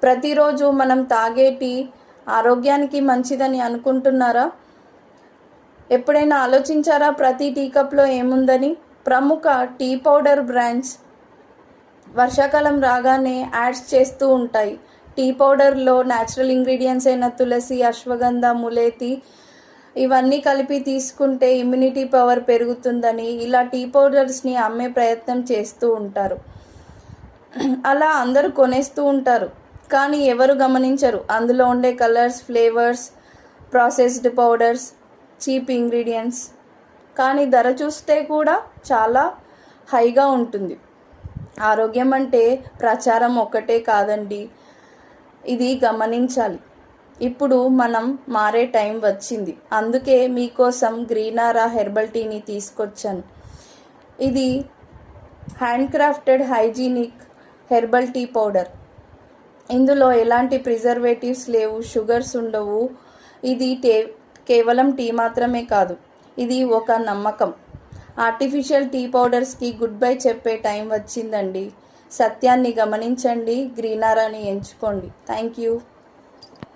ప్రతిరోజు మనం తాగే టీ ఆరోగ్యానికి మంచిదని అనుకుంటున్నారా? ఎప్పుడైనా ఆలోచించారా ప్రతి టీ కప్లో ఏముందని? ప్రముఖ టీ పౌడర్ బ్రాండ్స్ వర్షాకాలం రాగానే యాడ్స్ చేస్తూ ఉంటాయి. టీ పౌడర్లో న్యాచురల్ ఇంగ్రీడియంట్స్ అయిన తులసి, అశ్వగంధ, ములేతి ఇవన్నీ కలిపి తీసుకుంటే ఇమ్యూనిటీ పవర్ పెరుగుతుందని ఇలా టీ పౌడర్స్ని అమ్మే ప్రయత్నం చేస్తూ ఉంటారు. అలా అందరూ కొనేస్తూ ఉంటారు, కానీ ఎవరు గమనించరు అందులో ఉండే colours, flavours, processed powders, cheap ingredients. కానీ ధర చూస్తే కూడా చాలా హైగా ఉంటుంది. ఆరోగ్యం అంటే ప్రచారం ఒక్కటే కాదండి, ఇది గమనించాలి. ఇప్పుడు మనం మారే టైం వచ్చింది. అందుకే మీకోసం గ్రీనారా హెర్బల్ టీని తీసుకొచ్చాను. ఇది hand crafted hygienic herbal tea powder. ఇందులో ఎలాంటి ప్రిజర్వేటివ్స్ లేవు, షుగర్స్ ఉండవు. ఇది కేవలం టీ మాత్రమే కాదు, ఇది ఒక నమ్మకం. ఆర్టిఫిషియల్ టీ పౌడర్స్కి గుడ్ బై చెప్పే టైం వచ్చిందండి. సత్యాన్ని గమనించండి, గ్రీనారాని ఎంచుకోండి. Thank you.